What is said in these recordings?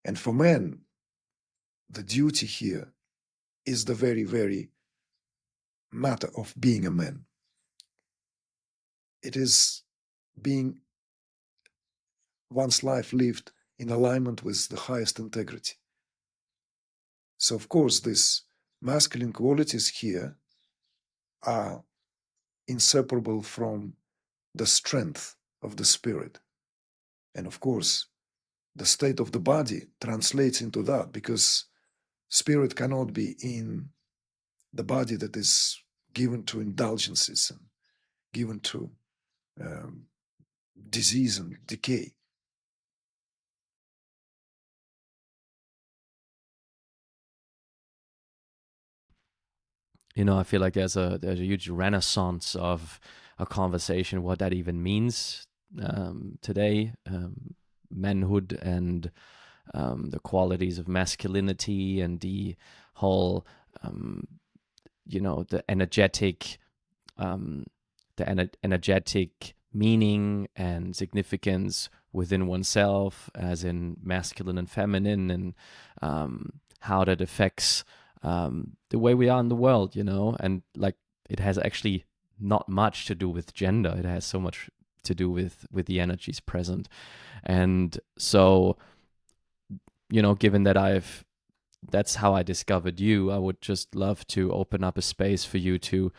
And for men, the duty here is the very, very matter of being a man. It is being one's life lived in alignment with the highest integrity. So, of course, these masculine qualities here are inseparable from the strength of the spirit. And of course, the state of the body translates into that, because spirit cannot be in the body that is given to indulgences and given to disease and decay. You know, I feel like there's a huge renaissance of a conversation what that even means today, manhood and the qualities of masculinity and the whole, you know, the energetic meaning and significance within oneself, as in masculine and feminine, and how that affects the way we are in the world, you know. And like, it has actually not much to do with gender. It has so much to do with the energies present. And so, you know, given that that's how I discovered you, I would just love to open up a space for you to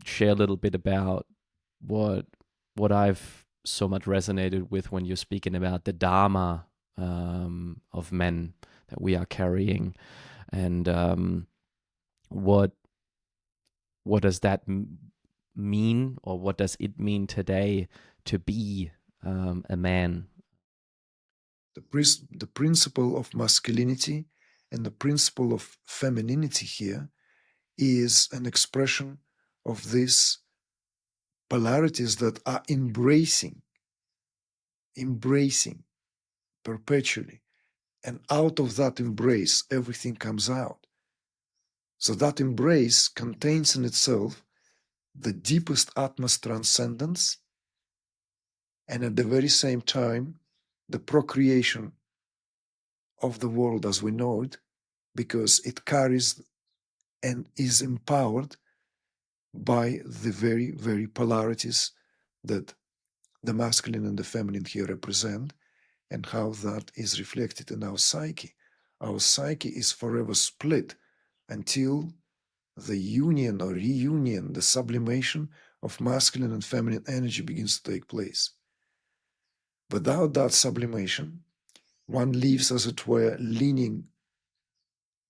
share a little bit about what I've so much resonated with when you're speaking about the Dharma of men that we are carrying, and what does that mean, or what does it mean today to be a man? The principle of masculinity and the principle of femininity here is an expression of these polarities that are embracing perpetually. And out of that embrace, everything comes out. So that embrace contains in itself the deepest Atma's transcendence, and at the very same time, the procreation of the world as we know it, because it carries and is empowered by the very, very polarities that the masculine and the feminine here represent, and how that is reflected in our psyche. Our psyche is forever split until the union or reunion, the sublimation of masculine and feminine energy begins to take place. Without that sublimation, one lives, as it were, leaning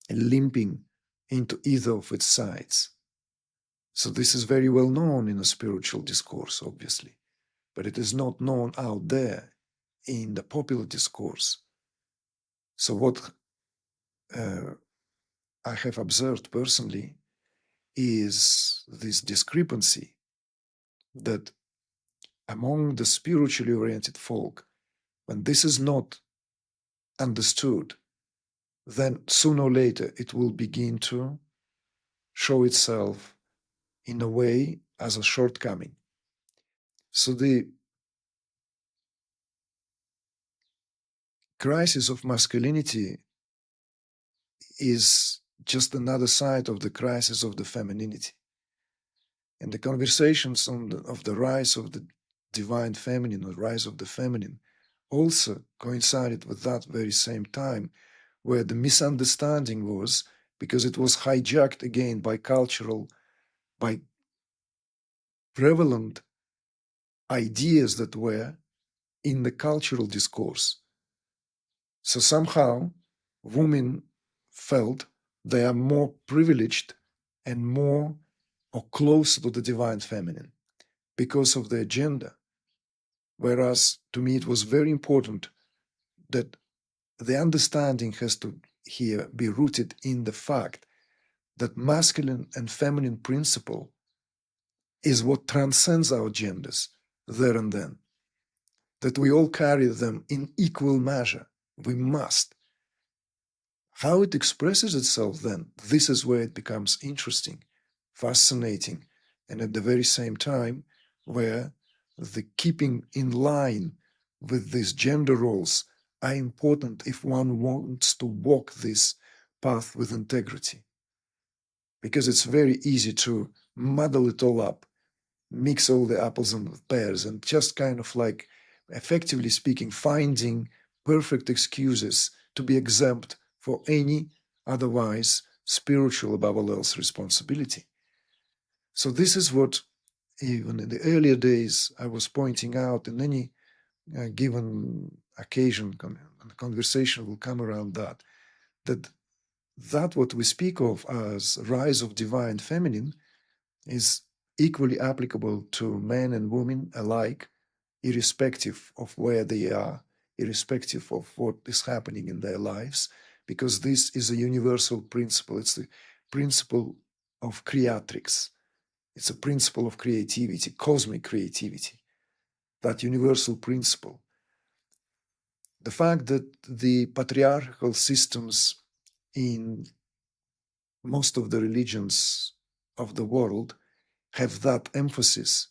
and limping into either of its sides. So this is very well known in a spiritual discourse, obviously, but it is not known out there in the popular discourse. So what I have observed personally is this discrepancy that among the spiritually oriented folk, when this is not understood, then sooner or later it will begin to show itself in a way as a shortcoming. So the crisis of masculinity is just another side of the crisis of the femininity. And the conversations of the rise of the divine feminine, or rise of the feminine, also coincided with that very same time, where the misunderstanding was, because it was hijacked again by prevalent ideas that were in the cultural discourse. So somehow women felt they are more privileged and more or closer to the divine feminine because of their gender. Whereas to me it was very important that the understanding has to here be rooted in the fact that masculine and feminine principle is what transcends our genders there and then. That we all carry them in equal measure. We must. How it expresses itself then, this is where it becomes interesting, fascinating, and at the very same time, where the keeping in line with these gender roles are important if one wants to walk this path with integrity. Because it's very easy to muddle it all up, mix all the apples and pears, and just kind of like, effectively speaking, finding perfect excuses to be exempt for any otherwise spiritual above all else responsibility. So this is what, even in the earlier days, I was pointing out. In any given occasion, the conversation will come around that what we speak of as rise of divine feminine is equally applicable to men and women alike, irrespective of where they are, irrespective of what is happening in their lives, because this is a universal principle. It's the principle of creatrix. It's a principle of creativity, cosmic creativity, that universal principle. The fact that the patriarchal systems in most of the religions of the world have that emphasis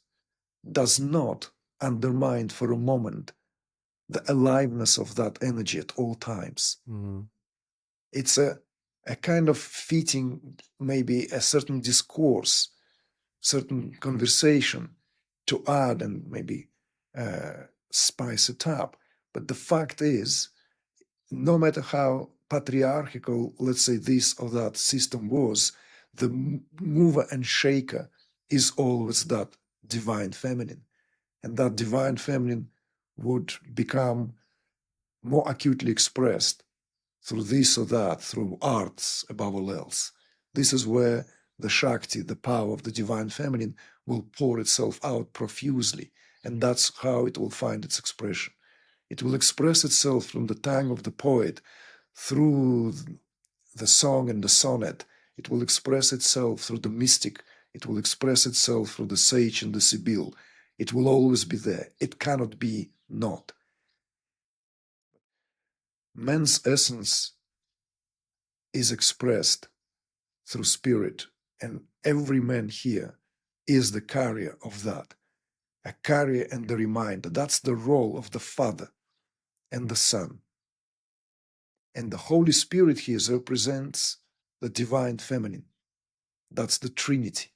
does not undermine for a moment the aliveness of that energy at all times. It's a kind of fitting, maybe a certain discourse, certain conversation to add and maybe spice it up. But the fact is, no matter how patriarchal, let's say, this or that system was, the mover and shaker is always that divine feminine. And that divine feminine would become more acutely expressed through this or that, through arts above all else. This is where the Shakti, the power of the divine feminine, will pour itself out profusely. And that's how it will find its expression. It will express itself from the tongue of the poet through the song and the sonnet. It will express itself through the mystic. It will express itself through the sage and the sibyl. It will always be there. It cannot be not. Man's essence is expressed through spirit, and every man here is the carrier of that, a carrier and the reminder. That's the role of the Father and the Son. And the Holy Spirit here represents the divine feminine. That's the Trinity.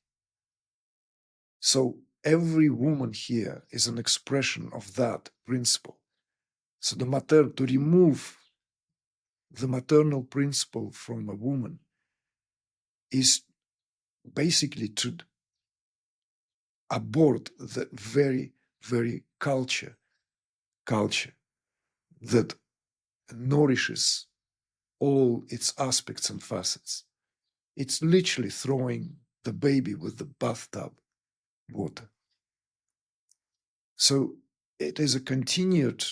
So every woman here is an expression of that principle. So to remove the maternal principle from a woman is basically to abort the very, very culture that nourishes all its aspects and facets. It's literally throwing the baby with the bathtub water. So it is a continued,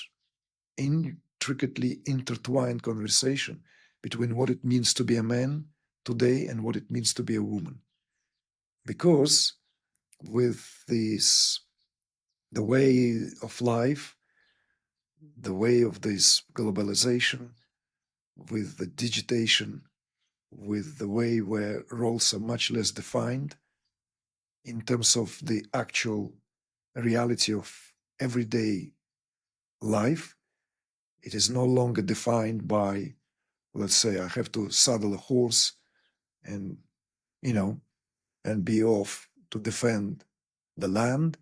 intricately intertwined conversation between what it means to be a man today and what it means to be a woman. Because with this, the way of life, the way of this globalization, with the digitation, with the way where roles are much less defined in terms of the actual reality of everyday life, it is no longer defined by, let's say, I have to saddle a horse and, and be off to defend the land,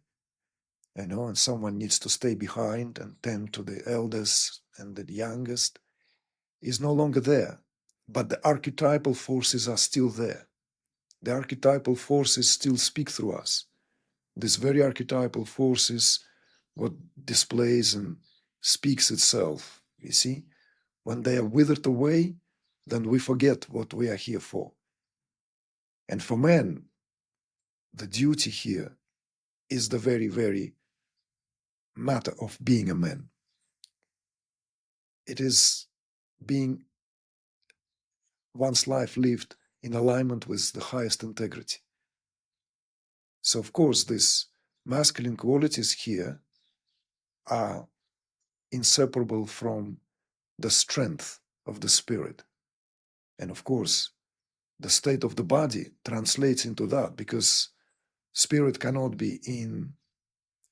and someone needs to stay behind and tend to the eldest and the youngest, is no longer there. But the archetypal forces are still there. The archetypal forces still speak through us. These very archetypal forces, what displays and speaks itself, you see? When they are withered away, then we forget what we are here for. And for men, the duty here is the very, very matter of being a man. It is being one's life lived in alignment with the highest integrity. So, of course, these masculine qualities here are inseparable from the strength of the spirit. And of course, the state of the body translates into that, because spirit cannot be in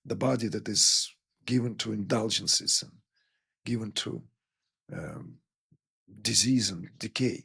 the body that is given to indulgences and given to disease and decay.